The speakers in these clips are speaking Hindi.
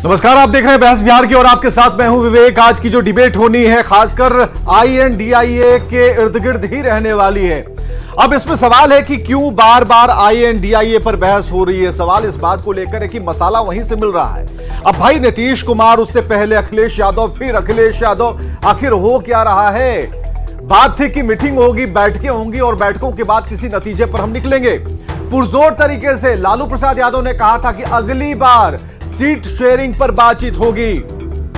नमस्कार, आप देख रहे हैं बहस बिहार की और आपके साथ मैं हूं विवेक। आज की जो डिबेट होनी है खासकर आईएनडीआईए के इर्द गिर्द ही रहने वाली है। अब इसमें सवाल है कि क्यों बार बार आईएनडीआईए पर बहस हो रही है। सवाल इस बात को लेकर है कि मसाला वहीं से मिल रहा है। अब भाई नीतीश कुमार, उससे पहले अखिलेश यादव, फिर अखिलेश यादव, आखिर हो क्या रहा है? बात थी कि मीटिंग होगी, बैठकें होंगी और बैठकों के बाद किसी नतीजे पर हम निकलेंगे। पुरजोर तरीके से लालू प्रसाद यादव ने कहा था कि अगली बार सीट शेयरिंग पर बातचीत होगी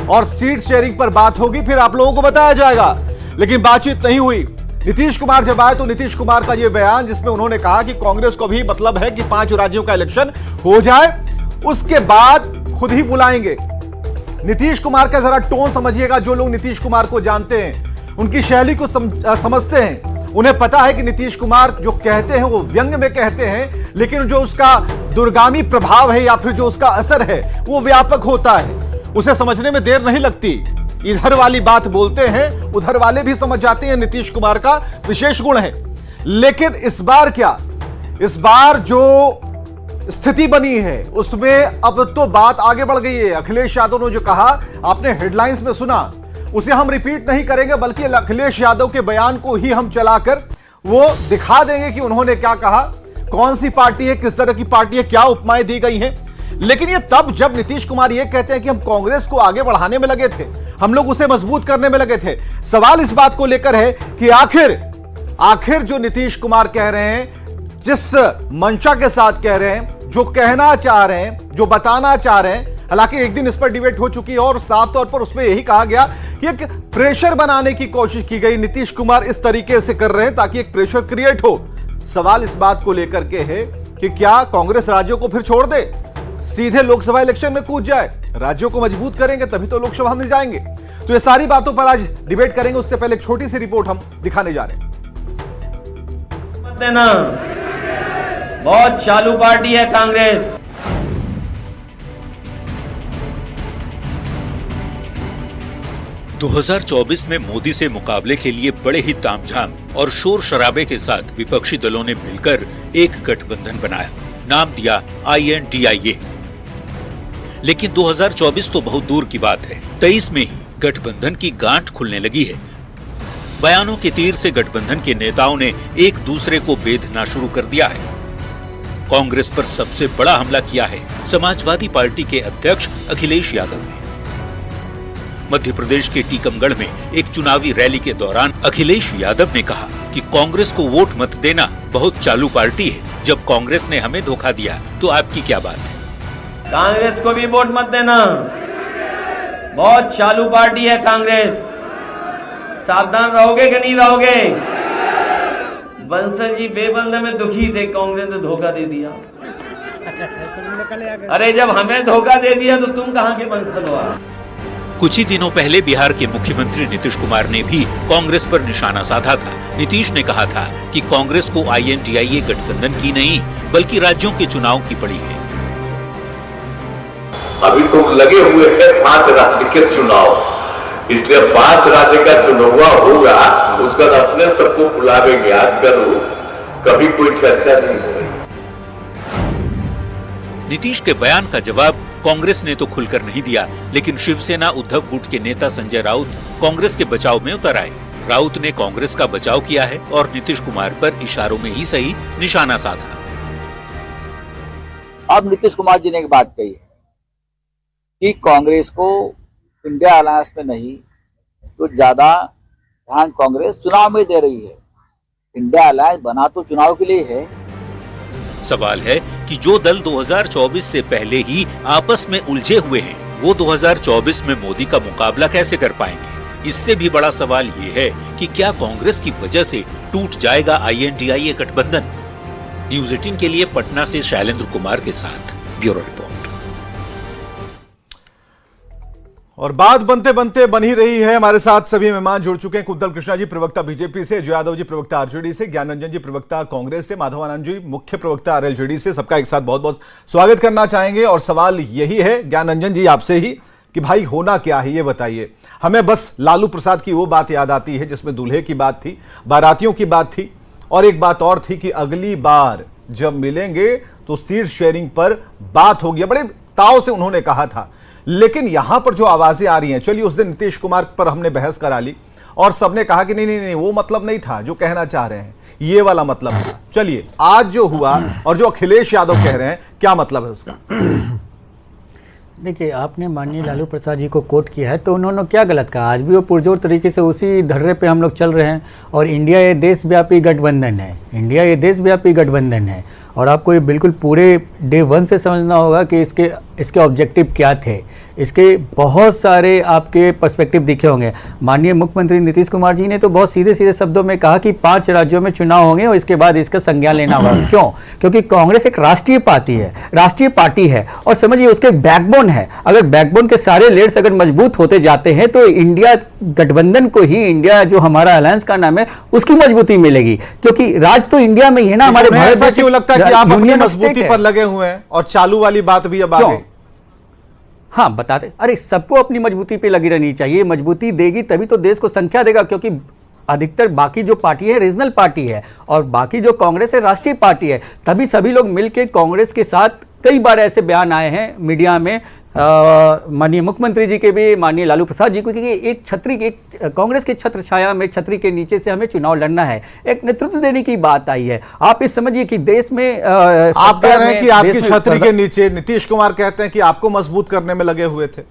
और सीट शेयरिंग पर बात होगी, फिर आप लोगों को बताया जाएगा। लेकिन बातचीत नहीं हुई। नीतीश कुमार जब आए तो नीतीश कुमार का यह बयान, जिसमें उन्होंने कहा कि कांग्रेस को भी मतलब है कि 5 राज्यों का इलेक्शन हो जाए, उसके बाद खुद ही बुलाएंगे। नीतीश कुमार का जरा टोन समझिएगा। जो लोग नीतीश कुमार को जानते हैं, उनकी शैली को समझते हैं, उन्हें पता है कि नीतीश कुमार जो कहते हैं वो व्यंग्य में कहते हैं, लेकिन जो उसका दूरगामी प्रभाव है या फिर जो उसका असर है वो व्यापक होता है। उसे समझने में देर नहीं लगती। इधर वाली बात बोलते हैं, उधर वाले भी समझ जाते हैं। नीतीश कुमार का विशेष गुण है। लेकिन इस बार क्या, इस बार जो स्थिति बनी है उसमें अब तो बात आगे बढ़ गई है। अखिलेश यादव ने जो कहा, आपने हेडलाइंस में सुना, उसे हम रिपीट नहीं करेंगे, बल्कि अखिलेश यादव के बयान को ही हम चलाकर वो दिखा देंगे कि उन्होंने क्या कहा, कौन सी पार्टी है, किस तरह की पार्टी है, क्या उपमाएं दी गई हैं। लेकिन ये तब जब नीतीश कुमार ये कहते हैं कि हम कांग्रेस को आगे बढ़ाने में लगे थे, हम लोग उसे मजबूत करने में लगे थे। सवाल इस बात को लेकर है कि आखिर जो नीतीश कुमार कह रहे हैं, जिस मंशा के साथ कह रहे हैं, जो कहना चाह रहे हैं, जो बताना चाह रहे हैं, हालांकि एक दिन इस पर डिबेट हो चुकी है और साफ तौर पर उसमें यही कहा गया कि एक प्रेशर बनाने की कोशिश की गई। नीतीश कुमार इस तरीके से कर रहे हैं ताकि एक प्रेशर क्रिएट हो। सवाल इस बात को लेकर के है कि क्या कांग्रेस राज्यों को फिर छोड़ दे, सीधे लोकसभा इलेक्शन में कूद जाए? राज्यों को मजबूत करेंगे तभी तो लोकसभा में जाएंगे। तो ये सारी बातों पर आज डिबेट करेंगे। उससे पहले एक छोटी सी रिपोर्ट हम दिखाने जा रहे हैं। मत देना, बहुत चालू पार्टी है कांग्रेस। दो 2024 में मोदी से मुकाबले के लिए बड़े ही तामझाम और शोर शराबे के साथ विपक्षी दलों ने मिलकर एक गठबंधन बनाया, नाम दिया आईएनडीआईए। लेकिन 2024 तो बहुत दूर की बात है। 23 में ही गठबंधन की गांठ खुलने लगी है। बयानों के तीर से गठबंधन के नेताओं ने एक दूसरे को बेधना शुरू कर दिया है। कांग्रेस पर सबसे बड़ा हमला किया है समाजवादी पार्टी के अध्यक्ष अखिलेश यादव ने। मध्य प्रदेश के टीकमगढ़ में एक चुनावी रैली के दौरान अखिलेश यादव ने कहा कि कांग्रेस को वोट मत देना, बहुत चालू पार्टी है। जब कांग्रेस ने हमें धोखा दिया तो आपकी क्या बात है? कांग्रेस को भी वोट मत देना, बहुत चालू पार्टी है कांग्रेस। सावधान रहोगे कि नहीं रहोगे? बंसल जी बेबल्द में दुखी थे, कांग्रेस ने धोखा दे दिया। अरे जब हमें धोखा दे दिया तो तुम कहां के बंसल हो? कुछ ही दिनों पहले बिहार के मुख्यमंत्री नीतीश कुमार ने भी कांग्रेस पर निशाना साधा था। नीतीश ने कहा था कि कांग्रेस को आईएनडीआईए गठबंधन की नहीं बल्कि राज्यों के चुनाव की पड़ी है। अभी तो लगे हुए हैं 5 राज्य के चुनाव, इसलिए 5 राज्य का चुनाव होगा, उसका अपने सबको बुलावेंगे। आजकल कभी कोई चर्चा नहीं हो रही। नीतीश के बयान का जवाब कांग्रेस ने तो खुलकर नहीं दिया, लेकिन शिवसेना उद्धव गुट के नेता संजय राउत कांग्रेस के बचाव में उतर आए। राउत ने कांग्रेस का बचाव किया है और नीतीश कुमार पर इशारों में ही सही निशाना साधा। अब नीतीश कुमार जी ने एक बात कही है कि कांग्रेस को इंडिया अलायंस में नहीं तो ज्यादा ध्यान कांग्रेस चुनाव में दे रही है। इंडिया अलायंस बना तो चुनाव के लिए है। सवाल है कि जो दल 2024 से पहले ही आपस में उलझे हुए हैं, वो 2024 में मोदी का मुकाबला कैसे कर पाएंगे? इससे भी बड़ा सवाल ये है कि क्या कांग्रेस की वजह से टूट जाएगा आईएनडीआईए गठबंधन? न्यूज़ 18 के लिए पटना से शैलेंद्र कुमार के साथ ब्यूरो रिपोर्ट। और बात बनते बनते बन ही रही है। हमारे साथ सभी मेहमान जुड़ चुके हैं। कुंतल कृष्णा जी प्रवक्ता बीजेपी से, जय यादव जी प्रवक्ता आरजेडी से, ज्ञान रंजन जी प्रवक्ता कांग्रेस से, माधवानंद जी मुख्य प्रवक्ता आरएलजेडी से। सबका एक साथ बहुत बहुत स्वागत करना चाहेंगे। और सवाल यही है ज्ञान रंजन जी आपसे ही कि भाई होना क्या है ये बताइए। हमें बस लालू प्रसाद की वो बात याद आती है जिसमें दूल्हे की बात थी, बारातियों की बात थी, और एक बात और थी कि अगली बार जब मिलेंगे तो सीट शेयरिंग पर बात होगी। बड़े ताव से उन्होंने कहा था। लेकिन यहां पर जो आवाजें आ रही हैं, चलिए उस दिन नीतीश कुमार पर हमने बहस करा ली और सबने कहा कि नहीं नहीं नहीं वो मतलब नहीं था जो कहना चाह रहे हैं, ये वाला मतलब था। चलिए आज जो हुआ और जो अखिलेश यादव कह रहे हैं, क्या मतलब है उसका? देखिए, आपने माननीय लालू प्रसाद जी को कोट किया है तो उन्होंने क्या गलत कहा? आज भी वो पुरजोर तरीके से उसी धर्रे पे हम लोग चल रहे हैं और इंडिया ये देशव्यापी गठबंधन है, इंडिया ये देशव्यापी गठबंधन है। और आपको ये बिल्कुल पूरे डे वन से समझना होगा कि इसके ऑब्जेक्टिव क्या थे। इसके बहुत सारे आपके पर्सपेक्टिव दिखे होंगे। माननीय मुख्यमंत्री नीतीश कुमार जी ने तो बहुत सीधे सीधे शब्दों में कहा कि 5 राज्यों में चुनाव होंगे और इसके बाद इसका संज्ञान लेना होगा। क्यों? क्योंकि कांग्रेस एक राष्ट्रीय पार्टी है और समझिए उसके बैकबोन है। अगर बैकबोन के सारे लेयर्स अगर मजबूत होते जाते हैं तो इंडिया गठबंधन को ही, इंडिया जो हमारा अलायंस का नाम है, उसकी मजबूती मिलेगी। क्योंकि राज तो इंडिया में ही है ना। हमारे भारत ऐसा क्यों लगता है कि आप अपनी मजबूती पर लगे हुए हैं और चालू वाली बात भी अब आ गई? हाँ, बताते, अरे सबको अपनी मजबूती पे लगी रहनी चाहिए। मजबूती देगी तभी तो देश को संख्या देगा, क्योंकि अधिकतर बाकी जो पार्टी है रीजनल पार्टी है और बाकी जो कांग्रेस है राष्ट्रीय पार्टी है। तभी सभी लोग मिलकर कांग्रेस के साथ, कई बार ऐसे बयान आए हैं मीडिया में, माननीय मुख्यमंत्री जी के भी, माननीय लालू प्रसाद जी को, कि एक कांग्रेस के छत्र छाया में, छतरी के नीचे से हमें चुनाव लड़ना है। एक नेतृत्व देने की बात आई है। आप इस समझिए कि देश में आप कह रहे हैं कि आपकी छतरी के नीचे नीतीश कुमार कहते हैं कि आपको मजबूत करने में लगे हुए थे।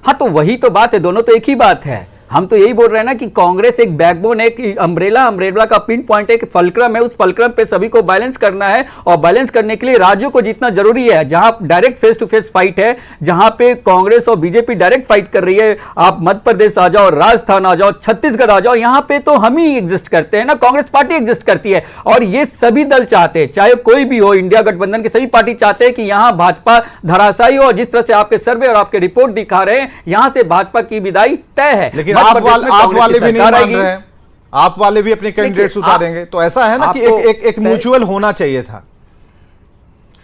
हाँ, तो वही तो बात है, दोनों तो एक ही बात है। हम तो यही बोल रहे हैं ना कि कांग्रेस एक बैकबोन है, एक अम्ब्रेला का पिन पॉइंट है, एक फलक्रम है। उस फलक्रम पे सभी को बैलेंस करना है और बैलेंस करने के लिए राज्यों को जीतना जरूरी है। जहां direct face to face fight है, जहां पे कांग्रेस और बीजेपी डायरेक्ट फाइट कर रही है, आप मध्य प्रदेश आ जाओ, राजस्थान आ जाओ, छत्तीसगढ़ आ जाओ, यहां पे तो हम ही एग्जिस्ट करते हैं ना, कांग्रेस पार्टी एग्जिस्ट करती है। और ये सभी दल चाहते हैं, चाहे कोई भी हो, इंडिया गठबंधन के सभी पार्टी चाहते हैं कि यहां भाजपा धराशायी हो। जिस तरह से आपके सर्वे और आपके रिपोर्ट दिखा रहे हैं, यहां से भाजपा की विदाई तय है। लेकिन आप वाले भी नहीं मान रहे हैं, आप वाले भी अपने कैंडिडेट्स उतारेंगे, तो ऐसा है ना कि एक म्यूचुअल होना चाहिए था।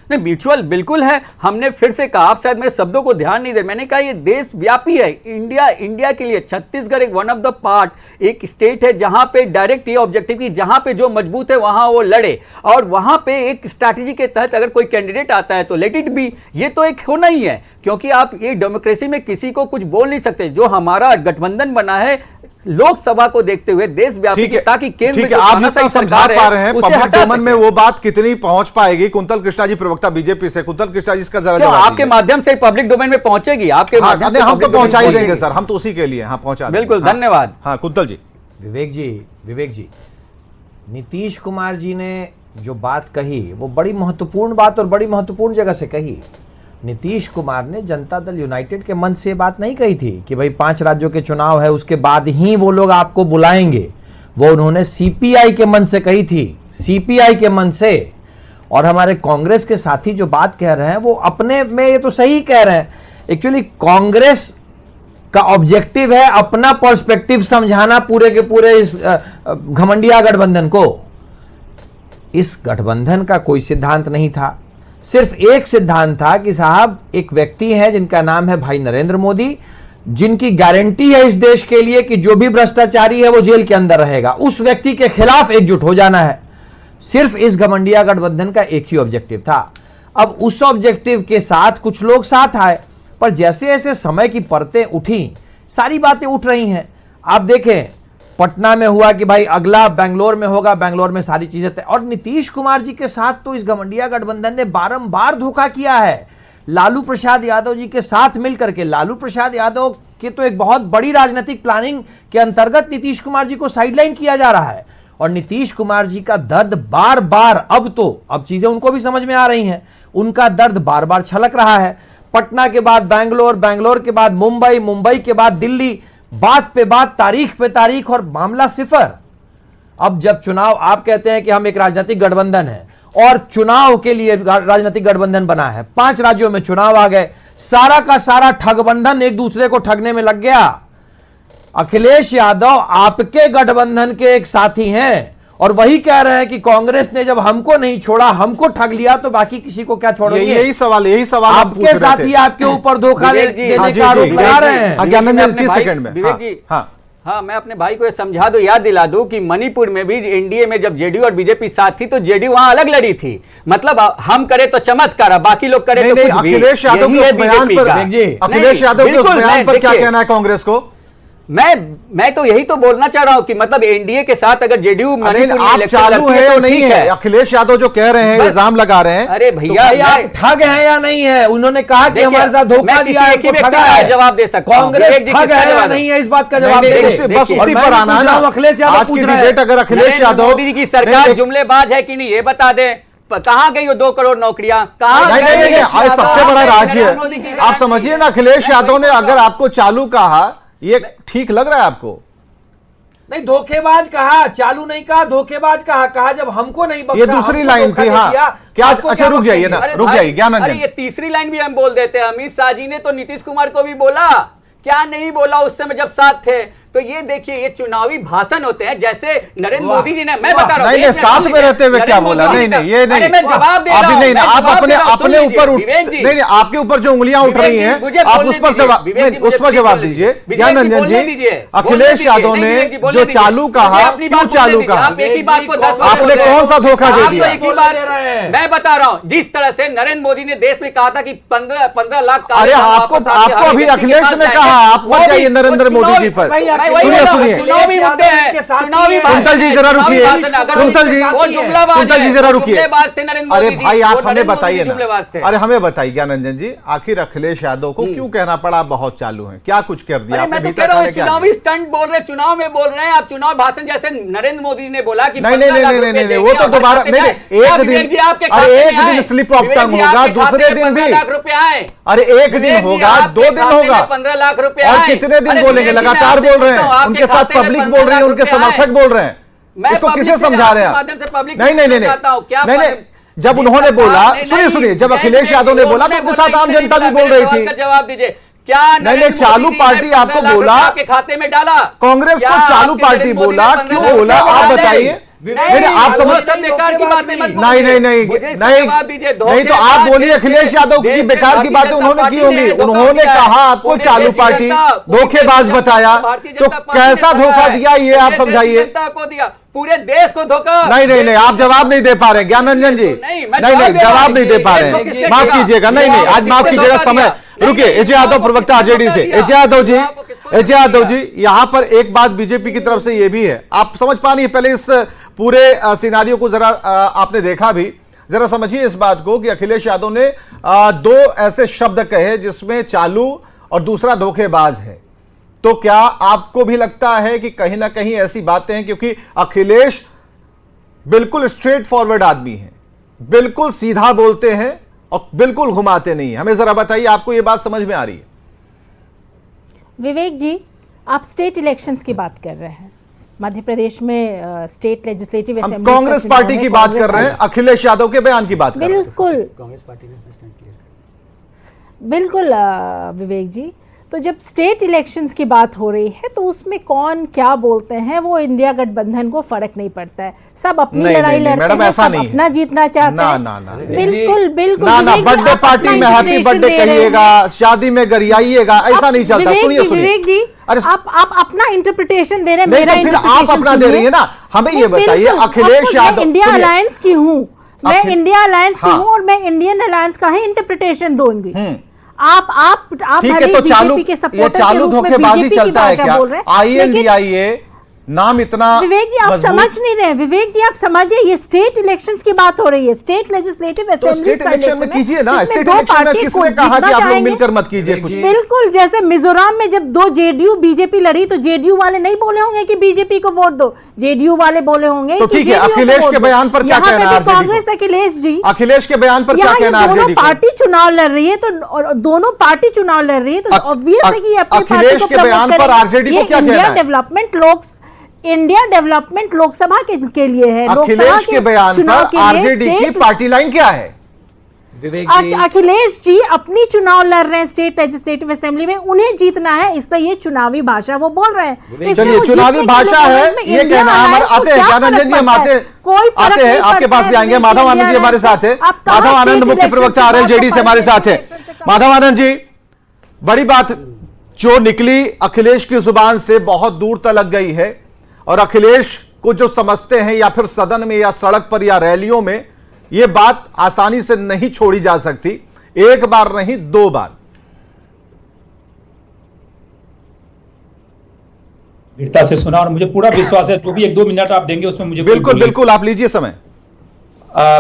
नहीं, म्यूचुअल बिल्कुल है। हमने फिर से कहा, आप शायद मेरे शब्दों को ध्यान नहीं दे, मैंने कहा ये देश व्यापी है। इंडिया के लिए छत्तीसगढ़ एक वन ऑफ द पार्ट, एक स्टेट है जहां पे डायरेक्ट ये ऑब्जेक्टिव की जहां पे जो मजबूत है वहां वो लड़े, और वहां पे एक स्ट्रैटेजी के तहत अगर कोई कैंडिडेट आता है तो लेट इट बी। ये तो एक होना ही है, क्योंकि आप ये डेमोक्रेसी में किसी को कुछ बोल नहीं सकते। जो हमारा गठबंधन बना है लोकसभा को देखते हुए देशव्यापी, ताकि केंद्र में आप जितना समझा पा रहे हैं, पब्लिक डोमेन में वो बात कितनी पहुंच पाएगी? कुंतल कृष्णा जी प्रवक्ता बीजेपी से, कुंतल कृष्णा जी इसका जरा जवाब आपके माध्यम से पब्लिक डोमेन में पहुंचेगी, आपके माध्यम से हम तो पहुंचा ही देंगे सर, हम तो उसी के लिए हाँ पहुंचा बिल्कुल। धन्यवाद। हाँ कुंतल जी। विवेक जी, नीतीश कुमार जी ने जो बात कही वो बड़ी महत्वपूर्ण बात और बड़ी महत्वपूर्ण जगह से कही। नीतीश कुमार ने जनता दल यूनाइटेड के मन से बात नहीं कही थी कि भाई 5 राज्यों के चुनाव है उसके बाद ही वो लोग आपको बुलाएंगे। वो उन्होंने सीपीआई के मन से कही थी, सीपीआई के मन से। और हमारे कांग्रेस के साथी जो बात कह रहे हैं वो अपने में ये तो सही कह रहे हैं। एक्चुअली कांग्रेस का ऑब्जेक्टिव है अपना पर्सपेक्टिव समझाना पूरे के पूरे इस घमंडिया गठबंधन को। इस गठबंधन का कोई सिद्धांत नहीं था, सिर्फ एक सिद्धांत था कि साहब एक व्यक्ति है जिनका नाम है भाई नरेंद्र मोदी, जिनकी गारंटी है इस देश के लिए कि जो भी भ्रष्टाचारी है वो जेल के अंदर रहेगा, उस व्यक्ति के खिलाफ एकजुट हो जाना है। सिर्फ इस घमंडिया गठबंधन का एक ही ऑब्जेक्टिव था। अब उस ऑब्जेक्टिव के साथ कुछ लोग साथ आए, पर जैसे जैसे समय की परतें उठी, सारी बातें उठ रही हैं। आप देखें, पटना में हुआ कि भाई अगला बेंगलोर में होगा, बेंगलोर में सारी चीजें तय। और नीतीश कुमार जी के साथ तो इस घमंडिया गठबंधन ने बारंबार धोखा किया है। लालू प्रसाद यादव जी के साथ मिलकर के, लालू प्रसाद यादव के तो एक बहुत बड़ी राजनीतिक प्लानिंग के अंतर्गत नीतीश कुमार जी को साइडलाइन किया जा रहा है। और नीतीश कुमार जी का दर्द बार बार, अब चीजें उनको भी समझ में आ रही हैं, उनका दर्द बार बार छलक रहा है। पटना के बाद बेंगलोर, बेंगलोर के बाद मुंबई, मुंबई के बाद दिल्ली, बात पे बात, तारीख पे तारीख, और मामला सिफर। अब जब चुनाव, आप कहते हैं कि हम एक राजनीतिक गठबंधन है और चुनाव के लिए राजनीतिक गठबंधन बना है, 5 राज्यों में चुनाव आ गए, सारा का सारा ठगबंधन एक दूसरे को ठगने में लग गया। अखिलेश यादव आपके गठबंधन के एक साथी हैं और वही कह रहे हैं कि कांग्रेस ने जब हमको नहीं छोड़ा, हमको ठग लिया, तो बाकी किसी को क्या छोड़ेंगे? यही सवाल आपके साथी आपके ऊपर धोखा देने का आरोप लगा रहे हैं। विवेक जी, हाँ हाँ, मैं अपने भाई को ये समझा दूं, याद दिला दूं कि मणिपुर में भी एनडीए में जब जेडीयू और बीजेपी साथ थी तो जेडीयू वहां अलग लड़ी थी। मतलब हम करे तो चमत्कार, बाकी लोग करे तो कुछ भी। अखिलेश यादव के उस बयान पर, अखिलेश यादव के उस बयान पर क्या कहना है कांग्रेस को? मैं तो यही तो बोलना चाह रहा हूं कि मतलब एनडीए के साथ अगर जेडीयू आप चालू है या नहीं है? अखिलेश यादव जो कह रहे हैं, इल्जाम लगा रहे हैं, अरे भैया आप ठग हैं या नहीं है? उन्होंने कहा कि हमारे साथ धोखा दिया है, जवाब दे सकता हूं। कांग्रेस ठग है या नहीं है, इस बात का जवाब बस उसी पर आना है ना। अखिलेश यादव आज की डिबेट अगर अखिलेश यादव, मोदी जी की सरकार जुमलेबाज है कि नहीं ये बता दे। कहां गई वो 2 करोड़ नौकरियां? कहां? नहीं, सबसे बड़ा राज्य है। आप समझिए ना, अखिलेश यादव ने अगर आपको चालू कहा, ये ठीक लग रहा है आपको? नहीं, धोखेबाज कहा, चालू नहीं कहा, धोखेबाज कहा जब हमको नहीं बख्शा, ये दूसरी लाइन थी। हाँ, क्या? अच्छा रुक जाइए ना, रुक जाइए ज्ञानंदन। अरे ये तीसरी लाइन भी हम बोल देते हैं। अमित शाह जी ने तो नीतीश कुमार को भी बोला, क्या नहीं बोला उस समय जब साथ थे? तो ये देखिए, ये चुनावी भाषण होते हैं जैसे नरेंद्र मोदी जी ने, मैं बता रहा हूं, नहीं, साथ में रहते हुए क्या बोला? नहीं, ये नहीं, मैं जवाब दे रहा हूं। नहीं, आप अपने ऊपर नहीं, आपके ऊपर जो उंगलियां उठ रही हैं, आप उस पर जवाब दीजिए। ज्ञानंदन जी, अखिलेश यादव ने जो चालू कहा, क्यों चालू कहा? आपने कौन सा धोखा दे दिया? मैं बता रहा हूं, जिस तरह से नरेंद्र मोदी ने देश में कहा था कि 15 लाख। अरे आपको अभी अखिलेश ने कहा, आप मत जाइए नरेंद्र मोदी जी पर। सुनिए, कुंतल जी जरा रुकिए, कुंतल जी जरा रुकिए। अरे भाई आप हमें बताइए ना, अरे हमें बताइए ज्ञानंदन जी, आखिर अखिलेश यादव को क्यों कहना पड़ा बहुत चालू है? क्या कुछ कर दिया आपने? चुनावी स्टंट बोल रहे, चुनाव में बोल रहे हैं आप, चुनाव भाषण जैसे नरेंद्र मोदी जी ने बोला कि नहीं, वो तो दोबारा एक दिन स्लिप ऑफ टंग होगा, दूसरे दिन भी 15 लाख रुपए आए। अरे एक दिन होगा, 2 दिन होगा, 15 लाख रुपए और कितने दिन बोलेंगे? लगातार बोल रहे हैं, उनके साथ पब्लिक बोल रही है, उनके समर्थक बोल रहे हैं। इसको किसे समझा रहे हैं? नहीं, जब उन्होंने बोला, सुनिए, जब अखिलेश यादव ने बोला तो उनके साथ आम जनता भी बोल रही थी। जवाब दीजिए, क्या नहीं, चालू पार्टी आपको बोला, के खाते में डाला? कांग्रेस को चालू पार्टी बोला, क्यों बोला आप बताइए? आप समझ बेकार की बातें मत नहीं, तो आप बोलिए अखिलेश यादव की बेकार की बातें उन्होंने की होंगी। उन्होंने कहा आपको चालू पार्टी धोखेबाज बताया, तो कैसा धोखा दिया ये आप समझाइए। पूरे देश को धोखा। नहीं, आप जवाब नहीं दे पा रहे ज्ञानंदन जी, नहीं, जवाब नहीं दे पा रहे हैं, माफ कीजिएगा। नहीं, आज माफ कीजिएगा, समय रुकिए। एजे यादव प्रवक्ता आरजेडी से, एजे यादव जी, यहां पर एक बात बीजेपी की तरफ से ये भी है, आप समझ पा नहीं, पहले इस पूरे सिनारियो को जरा आपने देखा भी, जरा समझिए इस बात को कि अखिलेश यादव ने 2 ऐसे शब्द कहे जिसमें चालू और दूसरा धोखेबाज है। तो क्या आपको भी लगता है कि कहीं ना कहीं ऐसी बातें हैं, क्योंकि अखिलेश बिल्कुल स्ट्रेट फॉरवर्ड आदमी है, बिल्कुल सीधा बोलते हैं और बिल्कुल घुमाते नहीं है। हमें जरा बताइए, आपको यह बात समझ में आ रही है? विवेक जी, आप स्टेट इलेक्शंस की बात कर रहे हैं, मध्य प्रदेश में state legislative assembly, Congress party की बात कर रहे हैं, अखिलेश यादव के बयान की बात कर रहे हैं। बिल्कुल विवेक जी, तो जब स्टेट इलेक्शंस की बात हो रही है तो उसमें कौन क्या बोलते हैं वो इंडिया गठबंधन को फर्क नहीं पड़ता है। सब अपनी लड़ाई लड़ते हैं, सब अपना जीतना चाहते हैं। बिल्कुल बर्थडे पार्टी में हैप्पी बर्थडे कहिएगा, शादी में गरियाइएगा, ऐसा नहीं चलता। सुनिए विवेक जी, आप अपना इंटरप्रिटेशन दे रहे हैं, मेरा फिर आप अपना दे रही है ना। हमें ये बताइए, अखिलेश यादव, इंडिया अलायंस की हूँ, मैं इंडिया अलायंस की हूँ और मैं इंडियन अलायंस का ही इंटरप्रिटेशन दूंगी। आप ठीक है, तो चालू धोखेबाजी चलता है क्या? INDIA नाम इतना, विवेक जी आप समझ नहीं रहे। विवेक जी आप समझिए, ये स्टेट इलेक्शंस की बात हो रही है, स्टेट लेजिस्लेटिव असेंबली का इलेक्शन में कीजिए ना। स्टेट इलेक्शन में किसने कहा कि आप लोग मिलकर मत कीजिए कुछ? बिल्कुल, जैसे मिजोरम में जब 2 जेडीयू बीजेपी लड़ी तो जेडीयू वाले नहीं बोले होंगे कि बीजेपी को वोट दो, जेडीयू वाले बोले होंगे। तो ठीक है, अखिलेश के बयान पर क्या कहना है? कांग्रेस अखिलेश जी, अखिलेश के बयान पर क्या कहना है? दोनों पार्टी चुनाव लड़ रही है, तो दोनों पार्टी चुनाव लड़ रही है, तो ऑब्वियस है कि अखिलेश के बयान पर आरजेडी को क्या कहना है? इंडिया डेवलपमेंट लोकसभा के लिए है। अखिलेश के बयान पर आरजेडी की पार्टी लाइन क्या है? अखिलेश जी अपनी चुनाव लड़ रहे हैं स्टेट लेजिस्लेटिव असेंबली में, उन्हें जीतना है, इसलिए ये चुनावी भाषा वो बोल रहे हैं। चलिए, चुनावी भाषा है ये कहना है। हमारे आते हैं ज्ञानंदन जी, हम आते हैं, आपके पास भी आएंगे। माधव आनंद जी हमारे साथ है, माधव आनंद मुख्य प्रवक्ता RLJD से हमारे साथ है। माधव आनंद जी, बड़ी बात जो निकली अखिलेश की जुबान से बहुत दूर तलक गई है और अखिलेश को जो समझते हैं या फिर सदन में या सड़क पर या रैलियों में, यह बात आसानी से नहीं छोड़ी जा सकती, एक बार नहीं 2 बार। वीरता से सुना और मुझे पूरा विश्वास है, जो भी 1-2 मिनट आप देंगे उसमें मुझे बिल्कुल बिल्कुल आप लीजिए समय।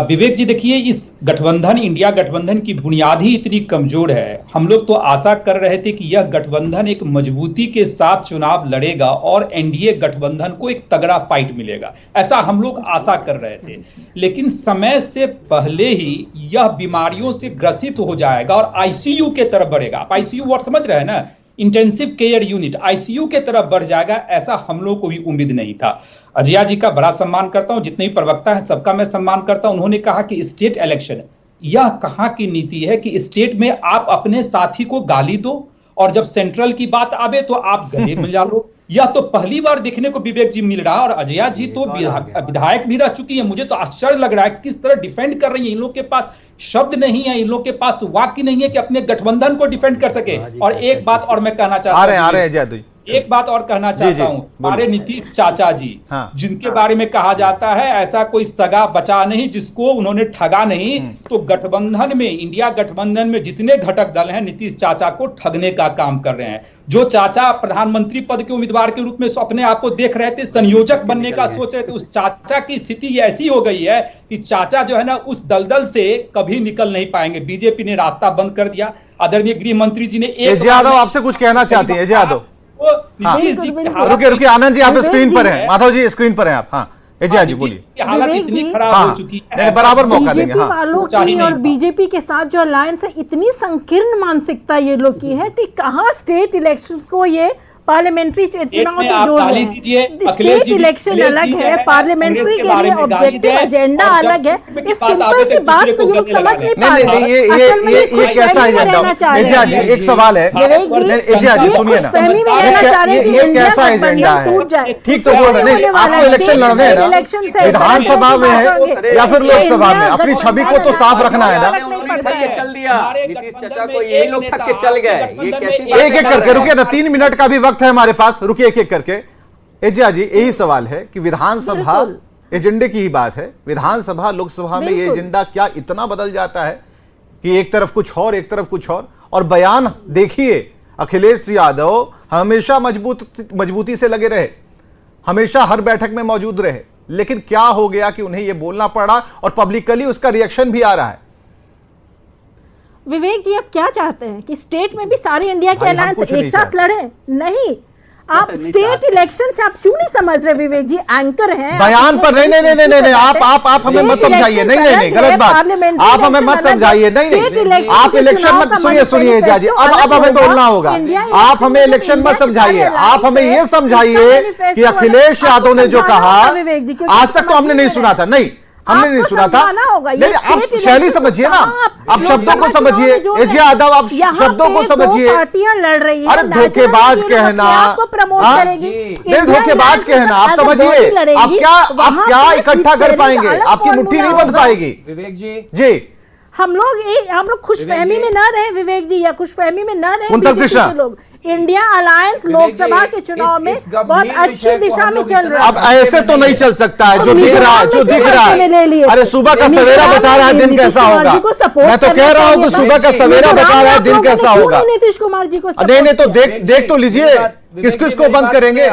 विवेक जी देखिए, इस गठबंधन इंडिया गठबंधन की बुनियाद ही इतनी कमजोर है। हम लोग तो आशा कर रहे थे कि यह गठबंधन एक मजबूती के साथ चुनाव लड़ेगा और एनडीए गठबंधन को एक तगड़ा फाइट मिलेगा, ऐसा हम लोग आशा कर रहे थे। लेकिन समय से पहले ही यह बीमारियों से ग्रसित हो जाएगा और आईसीयू के तरफ बढ़ेगा। आप आईसीयू वर्ड समझ रहे हैं ना, इंटेंसिव केयर यूनिट, आईसीयू के तरफ बढ़ जाएगा, ऐसा हम लोग को भी उम्मीद नहीं था। अजया जी का बड़ा सम्मान करता हूं, जितने भी प्रवक्ता हैं सबका मैं सम्मान करता हूं। उन्होंने कहा कि स्टेट इलेक्शन, यह कहां की नीति है कि स्टेट में आप अपने साथी को गाली दो और जब सेंट्रल की बात आवे तो आप गले मिला लो। यह तो पहली बार देखने को विवेक जी मिल रहा है। और अजया जी तो विधायक भी रह चुकी है, मुझे तो आश्चर्य लग रहा है किस तरह डिफेंड कर रही है। इन लोग के पास शब्द नहीं है, इन लोग के पास वाक्य नहीं है कि अपने गठबंधन को डिफेंड कर सके। और एक बात और मैं कहना चाहता हूं, एक बात और कहना चाहता हूं, हमारे नीतीश चाचा जी, जिनके बारे में कहा जाता है ऐसा कोई सगा बचा नहीं जिसको उन्होंने ठगा नहीं, तो गठबंधन में, इंडिया गठबंधन में जितने घटक दल हैं नीतीश चाचा को ठगने का काम कर रहे हैं। जो चाचा प्रधानमंत्री पद के उम्मीदवार के रूप में अपने आप को देख रहे थे, संयोजक बनने का सोच रहे थे, उस चाचा की स्थिति ऐसी हो गई है कि चाचा जो है ना उस दलदल से कभी निकल नहीं पाएंगे। बीजेपी ने रास्ता बंद कर दिया। आदरणीय गृह मंत्री जी ने एक यादव आपसे कुछ कहना चाहती है। यादव रुकिए आनंद जी, आप स्क्रीन पर हैं, माधव जी स्क्रीन पर हैं आप। हाँ एजिया जी बोलिए। हालत इतनी खराब हो चुकी है, बराबर मौका देंगे। वालों की और बीजेपी के साथ जो अलायंस है, इतनी संकीर्ण मानसिकता ये लोग की है कि कहाँ स्टेट इलेक्शंस को ये पार्लियामेंट्री चुनाव से जोड़ रहे हैं। स्टेट इलेक्शन अलग है, पार्लियामेंट्री के लिए ऑब्जेक्टिव एजेंडा अलग है। इस सिंपल सी बात को ये लोग समझ नहीं पा रहे हैं। ये कैसा एजेंडा? एजिया जी एक सवाल है, एजिया जी सुनिए ना, ये कैसा एजेंडा है? ठीक तो बोल रहे हैं, आपको इलेक्शन लड़ने हैं ना, विधानसभा में है या फिर लोकसभा में, अपनी छवि को तो साफ रखना है ना। चल दिया नीतीश चाचा को, यही लोग थक के चल गए। ये कैसे एक एक करके, रुकिए ना, 3 मिनट का भी वक्त है हमारे पास, रुकिए एक एक करके। एजिया जी यही सवाल है कि विधानसभा एजेंडे की ही बात है, विधानसभा लोकसभा में ये एजेंडा क्या इतना बदल जाता है कि एक तरफ कुछ और एक तरफ कुछ और बयान देखिए, अखिलेश यादव हमेशा मजबूती से लगे रहे, हमेशा हर बैठक में मौजूद रहे, लेकिन क्या हो गया कि उन्हें यह बोलना पड़ा और पब्लिकली उसका रिएक्शन भी आ रहा है। विवेक जी आप क्या चाहते हैं कि स्टेट में भी सारी इंडिया के अलायंस एक साथ लड़े? नहीं, आप स्टेट इलेक्शन से आप क्यों नहीं समझ रहे? विवेक जी एंकर हैं बयान पर, नहीं आप हमें मत समझाइए, नहीं गलत बात, आप हमें मत समझाइए, नहीं आप इलेक्शन मत, सुनिए एजिया जी, अब हमें बोलना होगा, आप हमें इलेक्शन मत समझाइए, आप हमें ये समझाइए कि अखिलेश यादव ने जो कहा आज तक तो हमने नहीं सुना था, नहीं हमने नहीं सुना था, आप शैली समझिए ना, आप शब्दों को समझिए। एजिया यादव आप शब्दों को समझिए। पार्टियां लड़ रही है, अरे धोखेबाज कहना, धोखेबाज कहना, आप समझिए, आप क्या इकट्ठा कर पाएंगे? आपकी मुट्ठी नहीं बंध पाएगी। विवेक जी हम लोग खुशफहमी में न रहे विवेक जी, या खुशफहमी में न रहे कृष्णा लोग। इंडिया अलायंस लोकसभा के चुनाव में बहुत अच्छी दिशा में चल रहा है। अब ऐसे तो नहीं चल सकता है, जो दिख रहा है, अरे सुबह का सवेरा बता रहा है दिन कैसा होगा, मैं तो कह रहा हूँ कि सुबह का सवेरा बता रहा है दिन कैसा होगा। नीतीश कुमार जी को नहीं तो देख तो लीजिए किस किस को बंद करेंगे।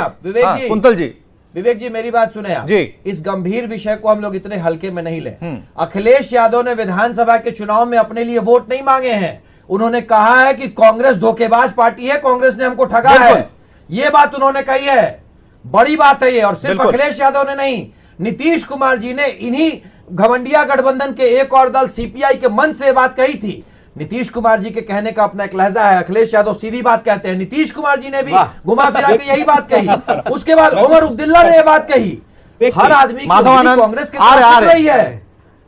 कुंतल जी, विवेक जी मेरी बात सुने आप जी, इस गंभीर विषय को हम लोग इतने हल्के में नहीं लें। अखिलेश यादव ने विधानसभा के चुनाव में अपने लिए वोट नहीं मांगे हैं, उन्होंने कहा है कि कांग्रेस धोखेबाज पार्टी है, कांग्रेस ने हमको ठगा है, ये बात उन्होंने कही है, बड़ी बात है ये। और सिर्फ अखिलेश यादव ने नहीं, नीतीश कुमार जी ने इन्हीं घमंडिया गठबंधन के एक और दल सीपीआई के मन से बात कही थी। नीतीश कुमार जी के कहने का अपना एक लहजा है, अखिलेश यादव सीधी बात कहते हैं, नीतीश कुमार जी ने भी घुमा फिरा के यही बात कही। उसके बाद उमर अब्दुल्ला ने यह बात कही। हर आदमी कांग्रेस के साथ रही है।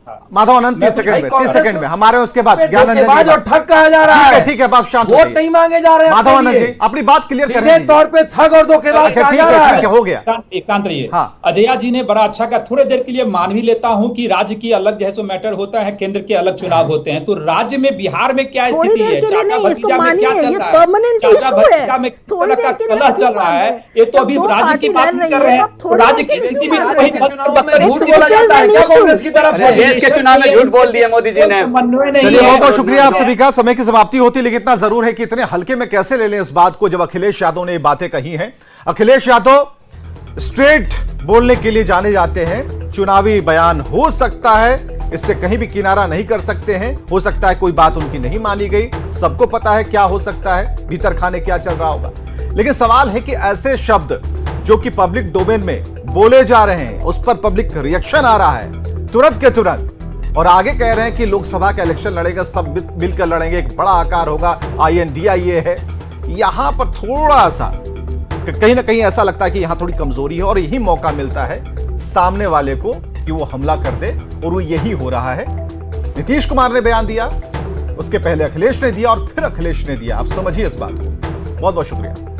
माधव आनंद 30 सेकंड में हमारे उसके बाद धोखेबाज और ठग कहा जा रहा है। ठीक है, आप शांत वोट नहीं मांगे जा रहे हैं। माधव आनंद जी अपनी बात क्लियर कर सीधे तौर पे ठग और धोखेबाज कहा जा रहा है। हो गया, एक शांत रहिए। हाँ। अजया जी ने बड़ा अच्छा कहा। थोड़े देर के लिए मान भी लेता हूं कि राज्य की अलग जो है सो मैटर होता है, केंद्र के अलग चुनाव होते हैं, तो राज्य में बिहार में क्या स्थिति है, चाचा भतीजा में क्या चल रहा है, चाचा भतीजा में किस तरह का कलह चल रहा है, ये तो अभी राज्य की बात नहीं कर रहे हैं। तो राज्य की स्थिति में झूठ बोला जाता है क्या कांग्रेस की तरफ से? देश के चुनाव में झूठ बोल दिया मोदी जी ने। चलिए बहुत बहुत शुक्रिया आप सभी का। समय की समाप्ति होती, लेकिन इतना जरूर है कि इतने हल्के में कैसे ले लें इस बात को, जब अखिलेश यादव ने ये बातें कही हैं। अखिलेश यादव स्ट्रेट बोलने के लिए जाने जाते हैं। चुनावी बयान हो सकता है, इससे कहीं भी किनारा नहीं कर सकते हैं। हो सकता है कोई बात उनकी नहीं मानी गई, सबको पता है क्या हो सकता है, भीतर खाने क्या चल रहा होगा। लेकिन सवाल है कि ऐसे शब्द जो कि पब्लिक डोमेन में बोले जा रहे हैं, उस पर पब्लिक रिएक्शन आ रहा है तुरंत के तुरंत, और आगे कह रहे हैं कि लोकसभा का इलेक्शन लड़ेगा, सब मिलकर लड़ेंगे, एक बड़ा आकार होगा, INDIA है। यहां पर थोड़ा सा कहीं ना कहीं ऐसा लगता है कि यहां थोड़ी कमजोरी है, और यही मौका मिलता है सामने वाले को कि वो हमला कर दे, और वो यही हो रहा है। नीतीश कुमार ने बयान दिया, उसके पहले अखिलेश ने दिया, और फिर अखिलेश ने दिया। आप समझिए इस बात को। बहुत बहुत शुक्रिया।